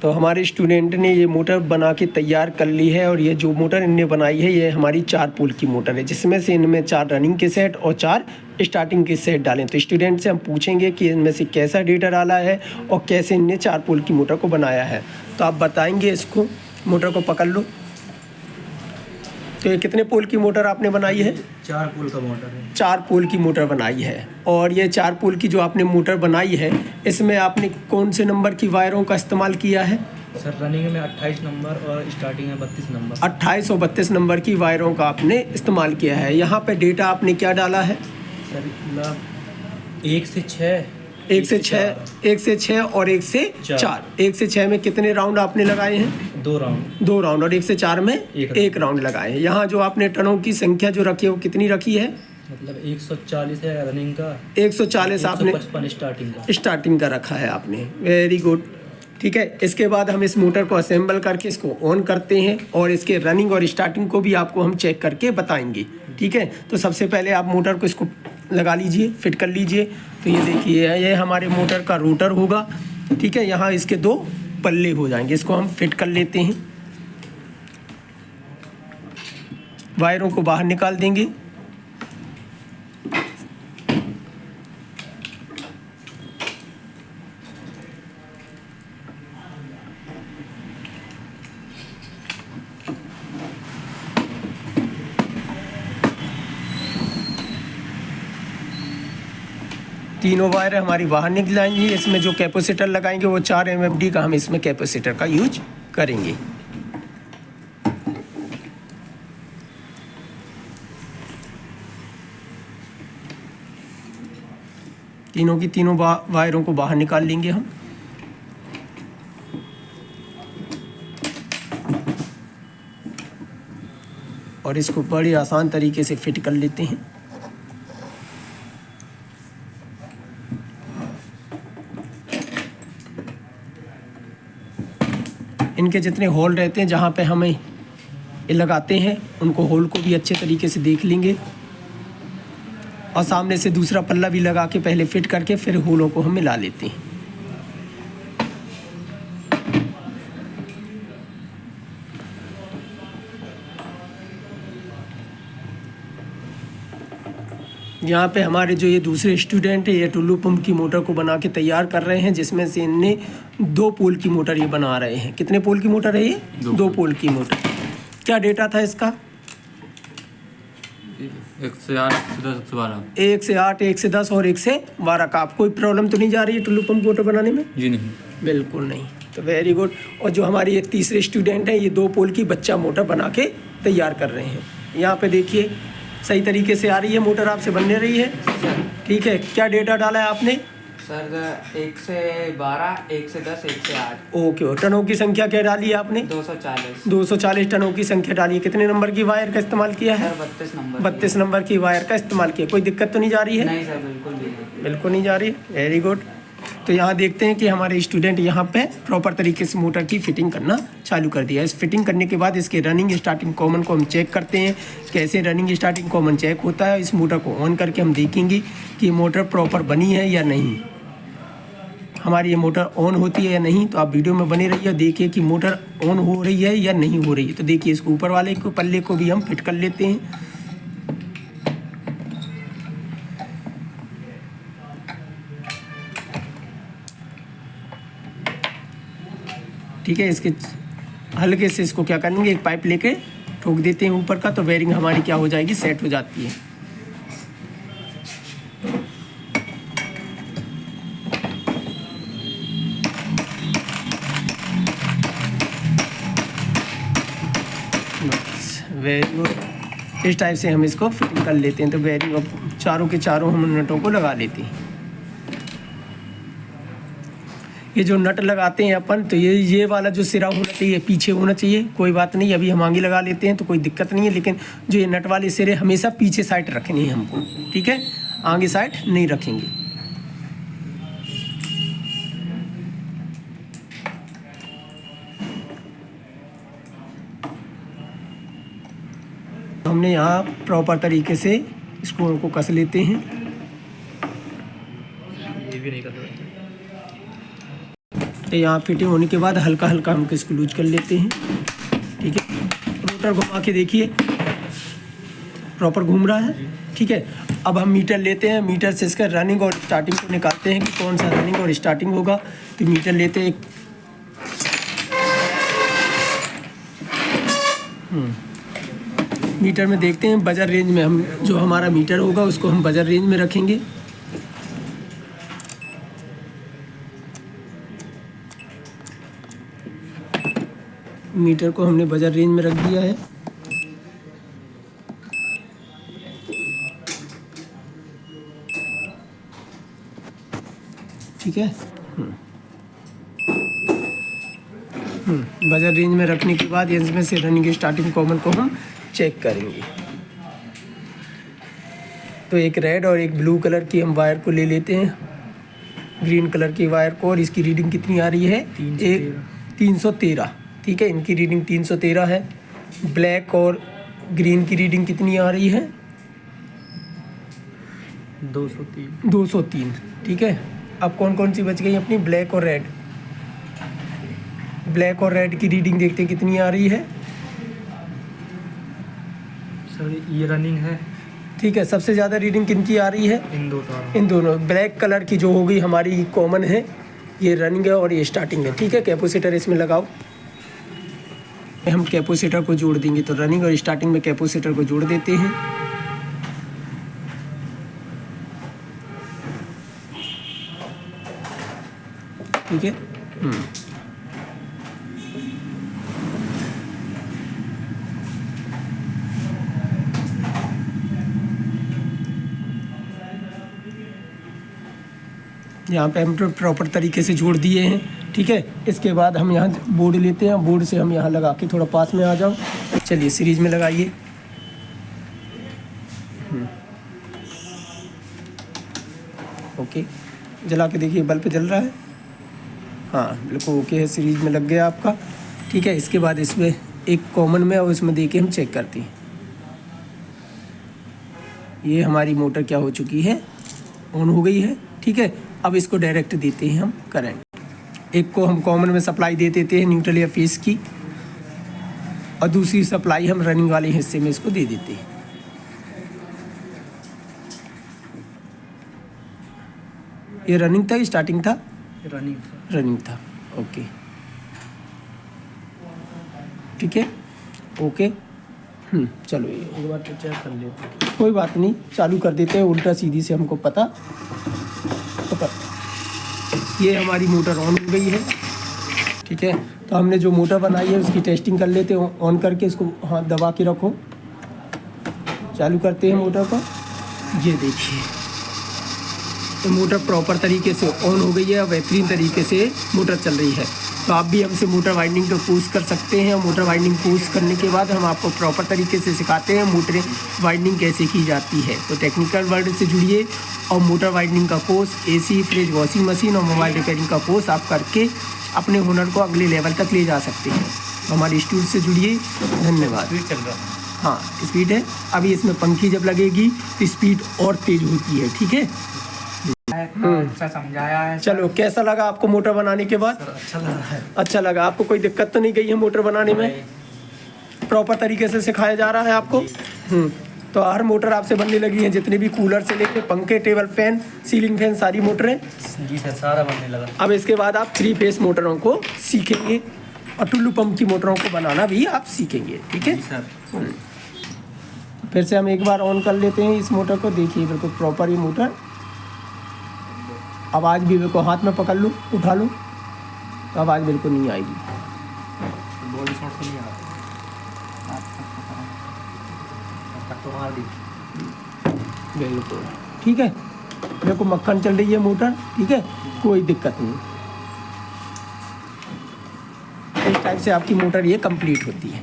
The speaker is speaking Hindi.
तो हमारे स्टूडेंट ने ये मोटर बना के तैयार कर ली है और ये जो मोटर इनने बनाई है ये हमारी 4 पोल की मोटर है, जिसमें से इनमें 4 रनिंग के सेट और 4 स्टार्टिंग के सेट डालें। तो स्टूडेंट से हम पूछेंगे कि इनमें से कैसा डेटा डाला है और कैसे इनने 4 पोल की मोटर को बनाया है। तो आप बताएँगे इसको, मोटर को पकड़ लो। तो ये कितने पोल की मोटर आपने बनाई है? 4 पोल का मोटर है। 4 पोल की मोटर बनाई है। और ये 4 पोल की जो आपने मोटर बनाई है इसमें आपने कौन से नंबर की वायरों का इस्तेमाल किया है? सर रनिंग में 28 नंबर और स्टार्टिंग में 32 नंबर। 28 और 32 नंबर की वायरों का आपने इस्तेमाल किया है। यहाँ पे डेटा आपने क्या डाला है? सर मतलब 1 से 6 1 से 6 और 1 से 4। 1 से 6 में कितने राउंड आपने लगाए हैं? 2 राउंड। 2 राउंड। और 1 से 4 में 1 राउंड लगाए हैं। यहाँ जो आपने टनों की संख्या जो रखी है वो कितनी रखी है? मतलब 140 है रनिंग का, 140 आपने 155 स्टार्टिंग का रखा है आपने। Very good. ठीक है, इसके बाद हम इस मोटर को असेंबल करके इसको ऑन करते हैं और इसके रनिंग और स्टार्टिंग को भी आपको हम चेक करके बताएंगे। ठीक है, तो सबसे पहले आप मोटर को इसको लगा लीजिए, फिट कर लीजिए। तो ये देखिए ये हमारे मोटर का रोटर होगा। ठीक है, यहाँ इसके 2 पल्ले हो जाएंगे, इसको हम फिट कर लेते हैं। वायरों को बाहर निकाल देंगे। तीनों वायर हमारी बाहर निकल आएंगी। इसमें जो कैपेसिटर लगाएंगे वो 4 MFD का हम इसमें कैपेसिटर का यूज करेंगे। तीनों की तीनों वायरों को बाहर निकाल लेंगे हम। और इसको बड़ी आसान तरीके से फिट कर लेते हैं। इनके जितने होल रहते हैं जहाँ पे हमें ये लगाते हैं उनको होल को भी अच्छे तरीके से देख लेंगे और सामने से दूसरा पल्ला भी लगा के पहले फिट करके फिर होलों को हम मिला लेते हैं। यहाँ पे हमारे जो ये दूसरे स्टूडेंट है ये टुल्लू पंप की मोटर को बना के तैयार कर रहे हैं, जिसमें से इनने 2 पोल की मोटर ये बना रहे हैं। कितने पोल की मोटर है ये? 2 पोल की मोटर। क्या डेटा था इसका? 1 से 8, 1 से 10, 1 से 12। 1 से 8, 1 से 10 और 1 से 12 का। आप कोई प्रॉब्लम तो नहीं जा रही है टुल्लू पंप मोटर बनाने में? जी नहीं, बिल्कुल नहीं। तो वेरी गुड। और जो हमारी एक तीसरे स्टूडेंट है ये 2 पोल की बच्चा मोटर बना के तैयार कर रहे हैं। यहाँ पे देखिए सही तरीके से आ रही है मोटर, आपसे बनने रही है। ठीक है, क्या डेटा डाला है आपने? सर 1 से 12, 1 से 10, 1 से 8। ओके। और टनों की संख्या क्या डाली है आपने? 240। 240 टनों की संख्या डाली है। कितने नंबर की वायर का इस्तेमाल किया है? Sir 32 number. 32 नंबर की वायर का इस्तेमाल किया। कोई दिक्कत तो नहीं जा रही है? नहीं सर, बिल्कुल भी नहीं। बिल्कुल नहीं जा रही। Very good. तो यहाँ देखते हैं कि हमारे स्टूडेंट यहाँ पे प्रॉपर तरीके से मोटर की फिटिंग करना चालू कर दिया। इस फिटिंग करने के बाद इसके रनिंग स्टार्टिंग कॉमन को हम चेक करते हैं। कैसे रनिंग स्टार्टिंग कॉमन चेक होता है, इस मोटर को ऑन करके हम देखेंगे कि मोटर प्रॉपर बनी है या नहीं। हमारी ये मोटर ऑन होती है या नहीं, तो आप वीडियो में बने रहिए, देखिए कि मोटर ऑन हो रही है या नहीं हो रही है। तो देखिए इसको ऊपर वाले को पल्ले को भी हम फिट कर लेते हैं। ठीक है, इसके हल्के से इसको क्या करेंगे, एक पाइप लेके ठोक देते हैं ऊपर का, तो वायरिंग हमारी क्या हो जाएगी, सेट हो जाती है। Very good. इस टाइप से हम इसको फिटिंग कर लेते हैं। तो वायरिंग चारों के चारों हम नटों को लगा लेते हैं। ये जो नट लगाते हैं अपन, तो ये वाला जो सिरा होना चाहिए पीछे होना चाहिए। कोई बात नहीं, अभी हम आगे लगा लेते हैं तो कोई दिक्कत नहीं है, लेकिन जो ये नट वाले सिरे हमेशा पीछे साइड रखनी है हमको। ठीक है, आगे साइड नहीं रखेंगे। हमने यहाँ प्रॉपर तरीके से इसको उनको कस लेते हैं। ये भी नहीं कर सकते। तो यहाँ फिटिंग होने के बाद हल्का हल्का हम इसको लूज कर लेते हैं। ठीक है, रोटर घुमा के देखिए प्रॉपर घूम रहा है। ठीक है, अब हम मीटर लेते हैं, मीटर से इसका रनिंग और स्टार्टिंग को निकालते हैं कि कौन सा रनिंग और स्टार्टिंग होगा। तो मीटर लेते हैं मीटर में देखते हैं बजर रेंज में, हम जो हमारा मीटर होगा उसको हम बजर रेंज में रखेंगे। मीटर को हमने बजर रेंज में रख दिया है। ठीक है, बजर रेंज में रखने के बाद इसमें से रनिंग स्टार्टिंग कॉमन को हम चेक करेंगे। तो एक रेड और एक ब्लू कलर की हम वायर को ले लेते हैं, ग्रीन कलर की वायर को, और इसकी रीडिंग कितनी आ रही है? 313। ठीक है, इनकी रीडिंग 313 है। ब्लैक और ग्रीन की रीडिंग कितनी आ रही है? 203। ठीक है, अब कौन कौन सी बच गई अपनी? ब्लैक और रेड। ब्लैक और रेड की रीडिंग देखते हैं कितनी आ रही है। सर ये रनिंग है। ठीक है, सबसे ज़्यादा रीडिंग किनकी आ रही है? इन दोनों। ब्लैक कलर की जो होगी हमारी कॉमन है, ये रनिंग है और ये स्टार्टिंग है। ठीक है, कैपेसिटर इसमें लगाओ। हम कैपेसिटर को जोड़ देंगे, तो रनिंग और स्टार्टिंग में कैपेसिटर को जोड़ देते हैं। ठीक है, यहाँ पे हम प्रॉपर तरीके से जोड़ दिए हैं। ठीक है, इसके बाद हम यहाँ बोर्ड लेते हैं, बोर्ड से हम यहाँ लगा के, थोड़ा पास में आ जाओ, चलिए सीरीज में लगाइए। ओके, जला के देखिए बल्ब जल रहा है। हाँ बिल्कुल ओके है, सीरीज में लग गया आपका। ठीक है, इसके बाद इसमें एक कॉमन में और इसमें देके हम चेक करते हैं। ये हमारी मोटर क्या हो चुकी है? ऑन हो गई है। ठीक है, अब इसको डायरेक्ट देते हैं हम करंट। एक को हम कॉमन में सप्लाई दे देते हैं न्यूट्रल या फेस की, और दूसरी सप्लाई हम रनिंग वाले हिस्से में इसको दे देते हैं। ये रनिंग था, स्टार्टिंग था? रनिंग था। ओके, ठीक है, ओके। चलो ये एक बार चेक कर लेते हैं, कोई बात नहीं, चालू कर देते हैं उल्टा सीधी से, हमको पता। तो ये हमारी मोटर ऑन हो गई है। ठीक है, तो हमने जो मोटर बनाई है उसकी टेस्टिंग कर लेते हैं। ऑन करके इसको हाथ दबा के रखो, चालू करते हैं मोटर को। ये देखिए, तो मोटर प्रॉपर तरीके से ऑन हो गई है, बेहतरीन तरीके से मोटर चल रही है। तो आप भी हमसे मोटर वाइंडिंग को पुश कर सकते हैं। मोटर वाइंडिंग पुश करने के बाद हम आपको प्रॉपर तरीके से सिखाते हैं मोटर वाइंडिंग कैसे की जाती है। तो टेक्निकल वर्ल्ड से जुड़िए और मोटर वाइंडिंग का course, AC, fridge, washing machine और मोबाइल रिपेयरिंग का कोर्स आप करके अपने हुनर को अगले लेवल तक ले जा सकते हैं। हमारे इंस्टीट्यूट से जुड़िए। धन्यवाद। चल रहा है। हाँ, स्पीड है। अभी इसमें पंखी जब लगेगी तो स्पीड और तेज होती है। ठीक है, अच्छा समझाया है। चलो, कैसा लगा आपको मोटर बनाने के बाद? अच्छा लग रहा है। अच्छा लगा आपको? कोई दिक्कत तो नहीं गई है मोटर बनाने में? प्रॉपर तरीके से सिखाया जा रहा है आपको? तो हर मोटर आपसे बनने लगी है, जितने भी कूलर से लेके पंखे, टेबल फैन, सीलिंग फैन, सारी मोटरें? जी सर, सारा बनने लगा। अब इसके बाद आप 3 फेस मोटरों को सीखेंगे और टुल्लू पंप की मोटरों को बनाना भी आप सीखेंगे। ठीक है सर, फिर से हम एक बार ऑन कर लेते हैं इस मोटर को। देखिए बिल्कुल प्रॉपर ये मोटर, आवाज़ भी बिल्कुल, हाथ में पकड़ लूँ, उठा लूँ तो आवाज़ बिल्कुल नहीं आएगी। बॉडी शॉट तो नहीं आता। तो मार दी। बिल्कुल ठीक है, देखो मक्खन चल रही है मोटर। ठीक है, कोई दिक्कत नहीं। इस टाइप से आपकी मोटर ये कंप्लीट होती है।